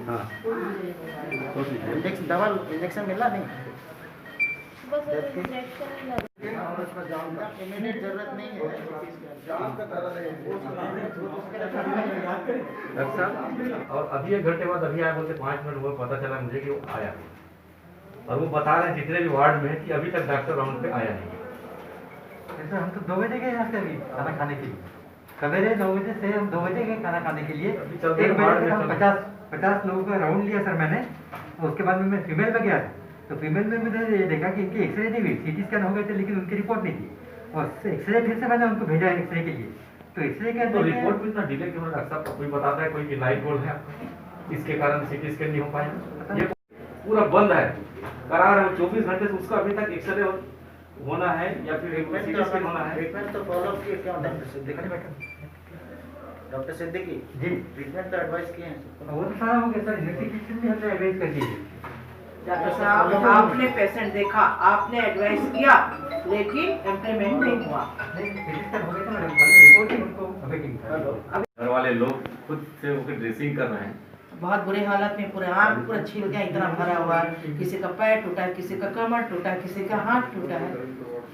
हाँ दवा इंजेक्शन मिला नहीं बस इंजेक्शन और उसका जाम का इमीडिएट जरूरत नहीं है डॉक्टर साहब, और अभी 1 घंटे बाद अभी आया बोलते 5 मिनट हुआ, पता चला मुझे कि वो आया और वो बता रहे हैं जितने भी वार्ड में है कि अभी तक डॉक्टर राउंड पे आया नहीं है। हम तो 2 बजे गए यहाँ से अभी खाना खाने के लिए, सवेरे 9 बजे से हम 2 बजे गए खाना खाने के लिए। 1 बजे तक 50 लोगों का राउंड लिया सर मैंने। उसके बाद में मैं फीमेल में गया, तो फीमेल में मैंने ये देखा कि इनकी एक्सरे नहीं हुई, सीटी स्कैन हो गए थे लेकिन उनकी रिपोर्ट नहीं थी। और एक्सरे फिर से मैंने उनको भेजा एक्सरे के लिए, तो एक्सरे के तो रिपोर्ट में इतना डिले क्यों? डॉक्टर साहब कोई बताता है कोई लाइट बोर्ड है इसके कारण सीटी स्कैन नहीं हो पाया, ये पूरा बंद है करा रहे हो 24 घंटे से, उसका अभी तक एक्सरे होना है या फिर सीटी स्कैन होना है। ट्रीटमेंट तो फॉलो किए क्यों डॉक्टर सिद्दीकी जी ट्रीटमेंट तो एडवाइस किए हैं, वो तो सारा हो गया सर। इन्वेस्टिगेशन भी हमने एडवाइस कर दी। डॉक्टर साहब, आपने पेशेंट देखा, आपने एडवाइस किया, लेकिन इम्प्लीमेंट नहीं हुआ। घर वाले लोग खुद से होकर ड्रेसिंग कर रहे हैं। बहुत बुरे हालत में, पूरे आँख पूरा छील गया, इतना भरा हुआ है। किसी का पैर टूटा है, किसी का कमर टूटा है, किसी का हाथ टूटा है।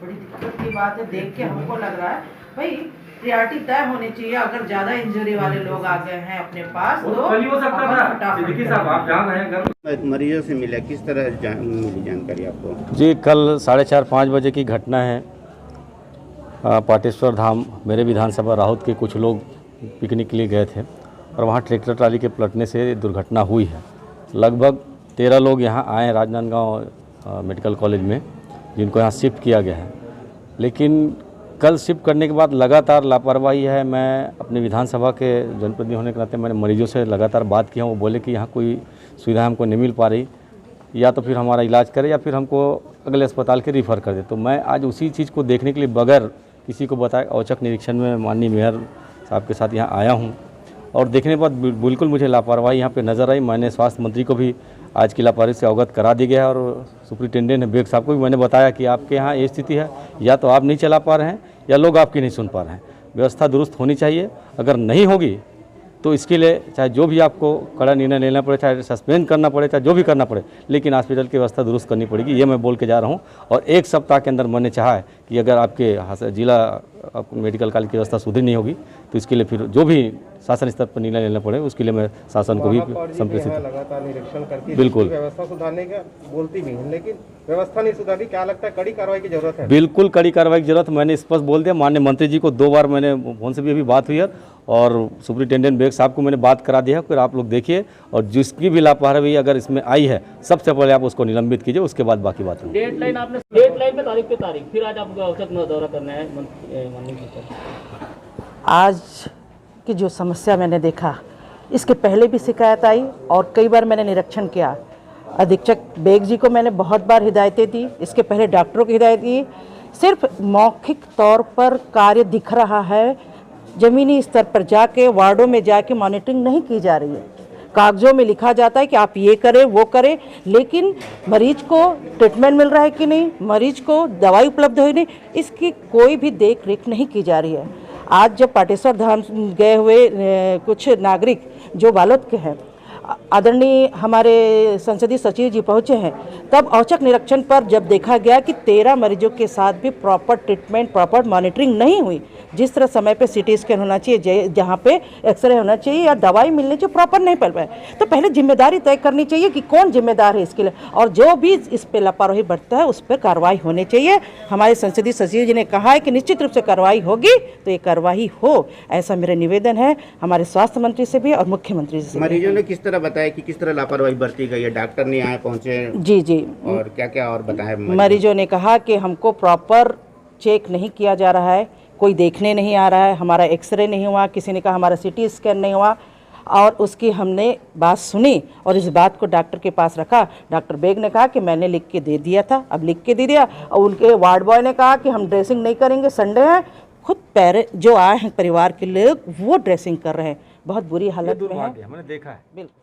बड़ी दिक्कत की बात है। देख के हमको लग रहा है भाई प्रायोरिटी तय होनी चाहिए। अगर ज्यादा इंजरी वाले लोग आ गए हैं अपने पास तो कल ही हो सकता था। सिद्दीकी साहब, आप जान रहे हैं मरीजों से मिला, किस तरह मिली जानकारी आपको? जी, कल 4:30-5 बजे की घटना है। पाटेश्वर धाम मेरे विधानसभा राहत के कुछ लोग पिकनिक के लिए गए थे और वहाँ ट्रैक्टर ट्राली के पलटने से दुर्घटना हुई है। लगभग 13 लोग यहाँ आए राजनांदगांव मेडिकल कॉलेज में, जिनको यहाँ शिफ्ट किया गया है। लेकिन कल शिफ्ट करने के बाद लगातार लापरवाही है। मैं अपने विधानसभा के जनप्रतिनिधि होने के नाते मैंने मरीजों से लगातार बात की है। वो बोले कि यहाँ कोई सुविधा हमको नहीं मिल पा रही, या तो फिर हमारा इलाज करे या फिर हमको अगले अस्पताल के रिफ़र कर दे। तो मैं आज उसी चीज़ को देखने के लिए बगैर किसी को बताए औचक निरीक्षण में माननीय मेयर साहब के साथ यहाँ आया हूँ, और देखने के बाद बिल्कुल मुझे लापरवाही यहाँ पे नज़र आई। मैंने स्वास्थ्य मंत्री को भी आज की लापरवाही से अवगत करा दी गया है, और सुपरिटेंडेंट बेग साहब को भी मैंने बताया कि आपके यहाँ ये स्थिति है, या तो आप नहीं चला पा रहे हैं या लोग आपकी नहीं सुन पा रहे हैं। व्यवस्था दुरुस्त होनी चाहिए। अगर नहीं होगी तो इसके लिए चाहे जो भी आपको कड़ा निर्णय लेना पड़े, चाहे सस्पेंड करना पड़े, चाहे जो भी करना पड़े, लेकिन हॉस्पिटल की व्यवस्था दुरुस्त करनी पड़ेगी। ये मैं बोल के जा रहा हूँ। और 1 सप्ताह के अंदर मैंने चाहा है कि अगर आपके जिला मेडिकल कॉलेज की व्यवस्था सुधरी नहीं होगी तो इसके लिए फिर जो भी शासन स्तर पर निर्णय लेना पड़े उसके लिए मैं शासन को भी संप्रेषित लगातार निरीक्षण करती है। बिल्कुल व्यवस्था सुधारने का बोलती भी है, लेकिन व्यवस्था नहीं सुधारी। क्या लगता है कड़ी कार्रवाई की जरूरत है? बिल्कुल कड़ी कार्रवाई की जरूरत। मैंने स्पष्ट बोल दिया। माननीय मंत्री जी को 2 बार मैंने फोन से भी अभी बात हुई है, और सुपरिटेंडेंट बेग साहब को मैंने बात करा दिया है। फिर आप लोग देखिए, और जिसकी भी लापरवाही अगर इसमें आई है सबसे पहले आप उसको निलंबित कीजिए, उसके बाद बाकी बात होगी। डेडलाइन आपने डेडलाइन पे तारीख फिर आज आपको औचक दौरा करना है माननीय जी। आज की जो समस्या मैंने देखा, इसके पहले भी शिकायत आई और कई बार मैंने निरीक्षण किया। अधीक्षक बेग जी को मैंने बहुत बार हिदायतें दी, इसके पहले डॉक्टरों को हिदायत दी। सिर्फ मौखिक तौर पर कार्य दिख रहा है, ज़मीनी स्तर पर जाके वार्डों में जाके मॉनिटरिंग नहीं की जा रही है। कागज़ों में लिखा जाता है कि आप ये करें वो करें, लेकिन मरीज को ट्रीटमेंट मिल रहा है कि नहीं, मरीज को दवाई उपलब्ध हुई नहीं, इसकी कोई भी देख रेख नहीं की जा रही है। आज जब पाटेश्वर धाम गए हुए कुछ नागरिक जो बालोद के हैं, आदरणीय हमारे संसदीय सचिव जी पहुँचे हैं, तब औचक निरीक्षण पर जब देखा गया कि 13 मरीजों के साथ भी प्रॉपर ट्रीटमेंट, प्रॉपर मॉनिटरिंग नहीं हुई। जिस तरह समय पे सीटी स्कैन होना चाहिए, जहाँ पे एक्सरे होना चाहिए या दवाई मिलनी चाहिए, प्रॉपर नहीं मिल पाए। तो पहले जिम्मेदारी तय करनी चाहिए कि कौन जिम्मेदार है इसके लिए, और जो भी इस पर लापरवाही बरतता है उस पर कार्रवाई होनी चाहिए। हमारे संसदीय सचिव जी ने कहा है कि निश्चित रूप से कार्रवाई होगी, तो ये कार्रवाई हो, ऐसा मेरा निवेदन है हमारे स्वास्थ्य मंत्री से भी और मुख्यमंत्री से। मरीजों ने किस तरह बताया कि किस तरह लापरवाही बरती गई है? डॉक्टर नहीं आए, पहुंचे? जी जी, और क्या क्या और बताया? मरीजों ने कहा कि हमको प्रॉपर चेक नहीं किया जा रहा है, कोई देखने नहीं आ रहा है, हमारा एक्सरे नहीं हुआ, किसी ने कहा हमारा सीटी स्कैन नहीं हुआ, और उसकी हमने बात सुनी और इस बात को डॉक्टर के पास रखा। डॉक्टर बेग ने कहा कि मैंने लिख के दे दिया था, अब लिख के दे दिया। और उनके वार्ड बॉय ने कहा कि हम ड्रेसिंग नहीं करेंगे, संडे है। खुद पैरे जो आए हैं परिवार के लोग वो ड्रेसिंग कर रहे हैं, बहुत बुरी हालत में है। मैंने देखा है। बिल्कुल।